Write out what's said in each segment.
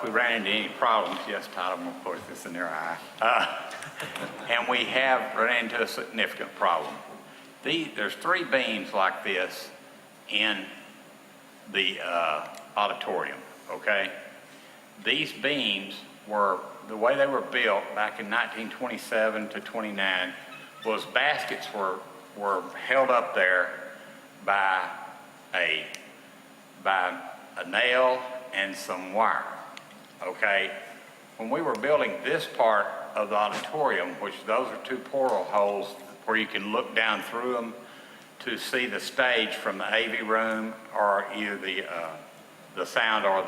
We ran into any problems, yes, Todd, I'm gonna put this in their eye. And we have run into a significant problem. There's 3 beams like this in the auditorium, okay? These beams were, the way they were built back in 1927 to 29 was baskets were held up there by a nail and some wire. Okay, when we were building this part of the auditorium, which those are 2 portal holes where you can look down through them to see the stage from the AV room or either the sound or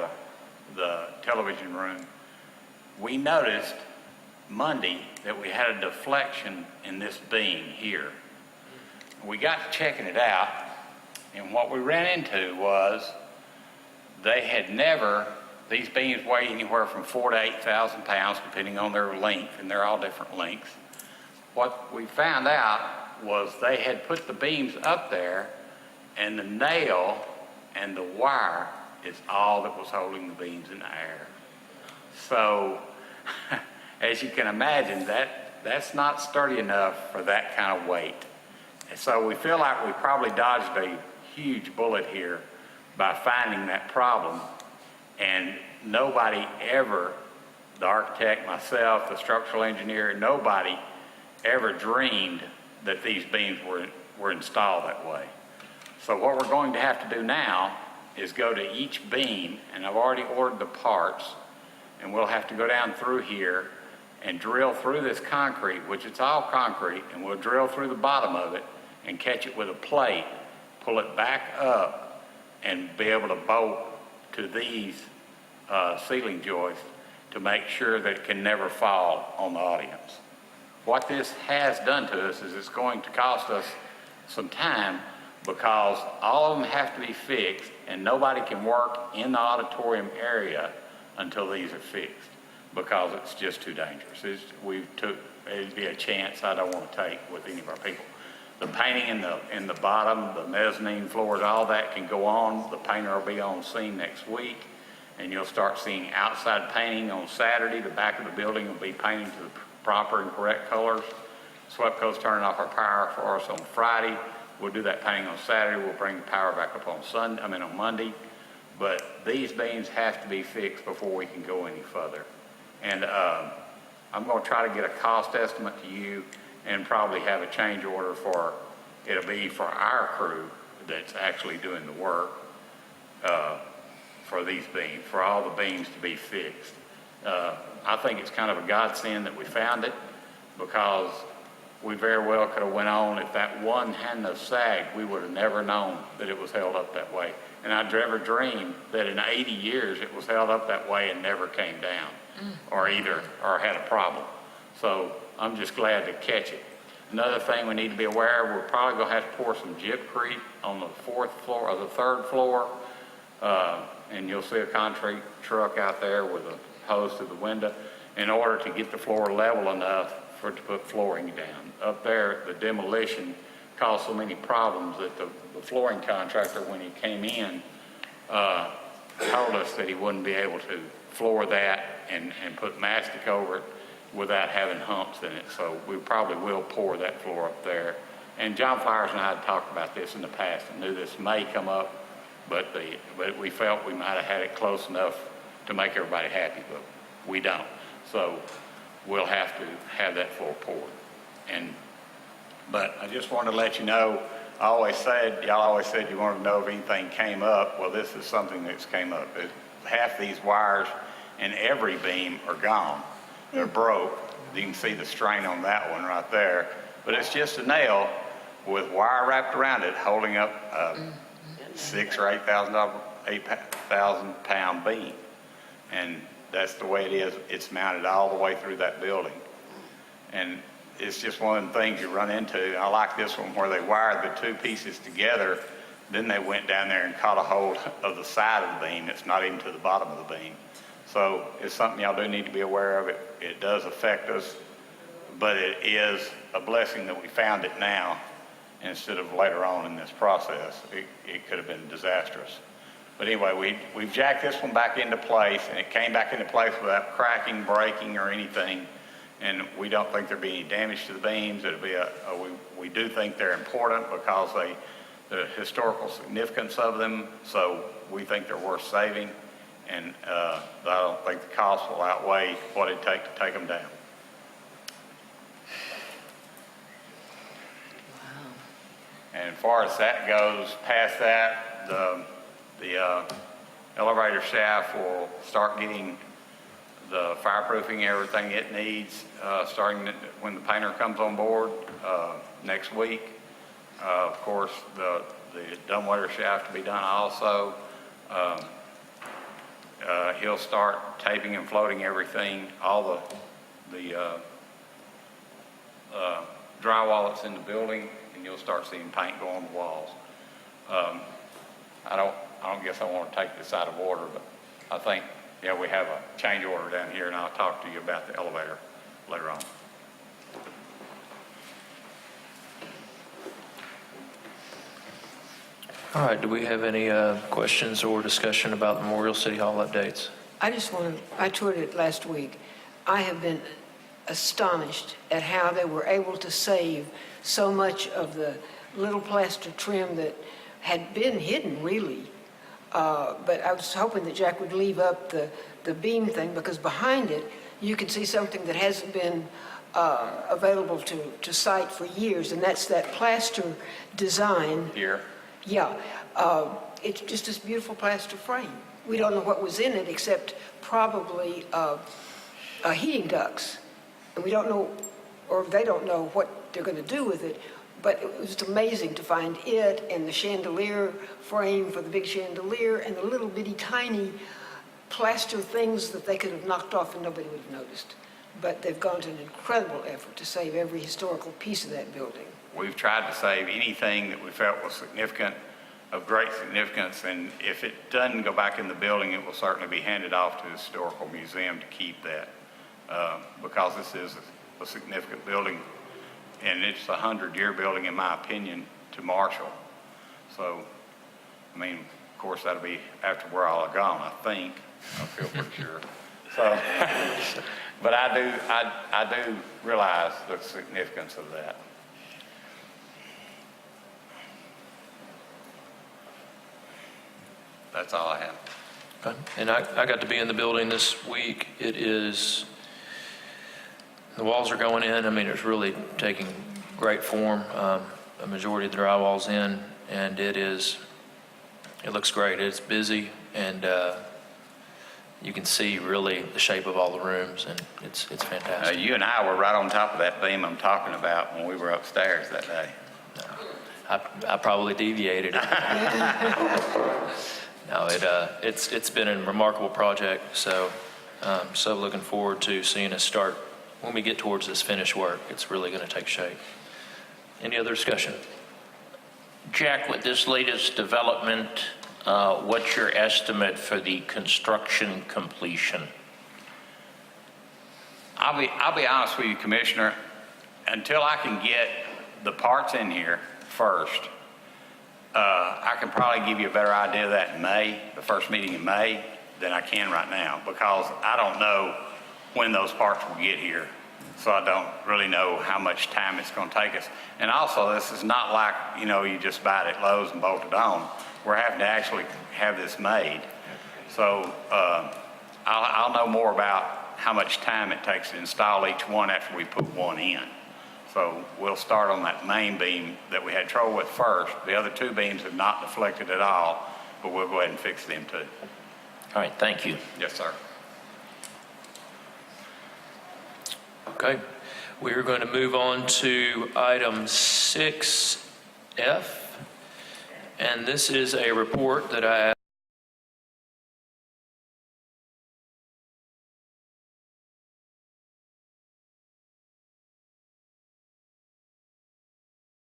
the television room, we noticed Monday that we had a deflection in this beam here. We got to checking it out, and what we ran into was they had never, these beams weigh anywhere from 4,000 to 8,000 pounds, depending on their length, and they're all different lengths. What we found out was they had put the beams up there, and the nail and the wire is all that was holding the beams in the air. So, as you can imagine, that's not sturdy enough for that kind of weight. And so we feel like we probably dodged a huge bullet here by finding that problem. And nobody ever, the architect, myself, the structural engineer, nobody ever dreamed that these beams were installed that way. So what we're going to have to do now is go to each beam, and I've already ordered the parts, and we'll have to go down through here and drill through this concrete, which it's all concrete, and we'll drill through the bottom of it and catch it with a plate, pull it back up, and be able to bolt to these ceiling joists to make sure that it can never fall on the audience. What this has done to us is it's going to cost us some time because all of them have to be fixed and nobody can work in the auditorium area until these are fixed because it's just too dangerous. It'd be a chance I don't want to take with any of our people. The painting in the bottom, the mezzanine floors, all that can go on. The painter will be on scene next week, and you'll start seeing outside painting on Saturday. The back of the building will be painted to the proper and correct colors. SWEPCO's turning off our power for us on Friday. We'll do that painting on Saturday. We'll bring the power back up on Monday. But these beams have to be fixed before we can go any further. And I'm going to try to get a cost estimate to you and probably have a change order it'll be for our crew that's actually doing the work for these beams, for all the beams to be fixed. I think it's kind of a godsend that we found it because we very well could have went on. If that one hadn't have sagged, we would have never known that it was held up that way. And I'd never dreamed that in 80 years it was held up that way and never came down or had a problem. So I'm just glad to catch it. Another thing we need to be aware of, we're probably going to have to pour some gypcrete on the 4th floor or the 3rd floor. And you'll see a concrete truck out there with a hose to the window in order to get the floor level enough to put flooring down. Up there, the demolition caused so many problems that the flooring contractor, when he came in, told us that he wouldn't be able to floor that and put mastic over it without having humps in it. So we probably will pour that floor up there. And John Flowers and I had talked about this in the past and knew this may come up, but we felt we might have had it close enough to make everybody happy, but we don't. So we'll have to have that floor poured. But I just wanted to let you know, y'all always said you wanted to know if anything came up. Well, this is something that's came up. Half these wires in every beam are gone. They're broke. You can see the strain on that one right there. But it's just a nail with wire wrapped around it holding up a 6,000 or 8,000 pound beam. And that's the way it is. It's mounted all the way through that building. And it's just one of the things you run into. I like this one where they wired the 2 pieces together. Then they went down there and caught a hold of the side of the beam. It's not even to the bottom of the beam. So it's something y'all do need to be aware of. It does affect us, but it is a blessing that we found it now instead of later on in this process. It could have been disastrous. But anyway, we've jacked this one back into place, and it came back into place without cracking, breaking, or anything. And we don't think there'll be any damage to the beams. It'll be we do think they're important because the historical significance of them. So we think they're worth saving, and I don't think the cost will outweigh what it'd take to take them down. And as far as that goes, past that, the elevator shaft will start getting the fireproofing, everything it needs, starting when the painter comes on board next week. Of course, the dumbwaiter shaft to be done also. He'll start taping and floating everything, all the drywall that's in the building, and you'll start seeing paint go on the walls. I don't guess I want to take this out of order, but I think, yeah, we have a change order down here, and I'll talk to you about the elevator later on. All right, do we have any questions or discussion about the Memorial City Hall updates? I toured it last week. I have been astonished at how they were able to save so much of the little plaster trim that had been hidden, really. But I was hoping that Jack would leave up the beam thing, because behind it, you can see something that hasn't been available to sight for years, and that's that plaster design. Here. Yeah, it's just this beautiful plaster frame. We don't know what was in it except probably heating ducts. And we don't know, or they don't know what they're going to do with it, but it was amazing to find it and the chandelier frame for the big chandelier and the little bitty tiny plaster things that they could have knocked off and nobody would have noticed. But they've gone to an incredible effort to save every historical piece of that building. We've tried to save anything that we felt was significant, of great significance, and if it doesn't go back in the building, it will certainly be handed off to the Historical Museum to keep that, because this is a significant building, and it's a 100-year building, in my opinion, to Marshall. So, I mean, of course, that'll be after we're all gone, I think. I feel pretty sure. So, but I do realize the significance of that. That's all I have. Okay. And I got to be in the building this week. It is, the walls are going in. I mean, it's really taking great form. A majority of the drywall's in, and it looks great. It's busy, and you can see really the shape of all the rooms, and it's fantastic. You and I were right on top of that beam I'm talking about when we were upstairs that day. I probably deviated. No, it's been a remarkable project, so looking forward to seeing us start, when we get towards this finished work, it's really going to take shape. Any other discussion? Jack, with this latest development, what's your estimate for the construction completion? I'll be honest with you, Commissioner, until I can get the parts in here first, I can probably give you a better idea of that in May, the first meeting in May, than I can right now, because I don't know when those parts will get here. So I don't really know how much time it's going to take us. And also, this is not like, you just buy it at Lowe's and bolt it on. We're having to actually have this made. So I'll know more about how much time it takes to install each one after we put one in. So we'll start on that main beam that we had trouble with first. The other two beams have not deflected at all, but we'll go ahead and fix them too. All right, thank you. Yes, sir. Okay, we are going to move on to item 6F, and this is a report that I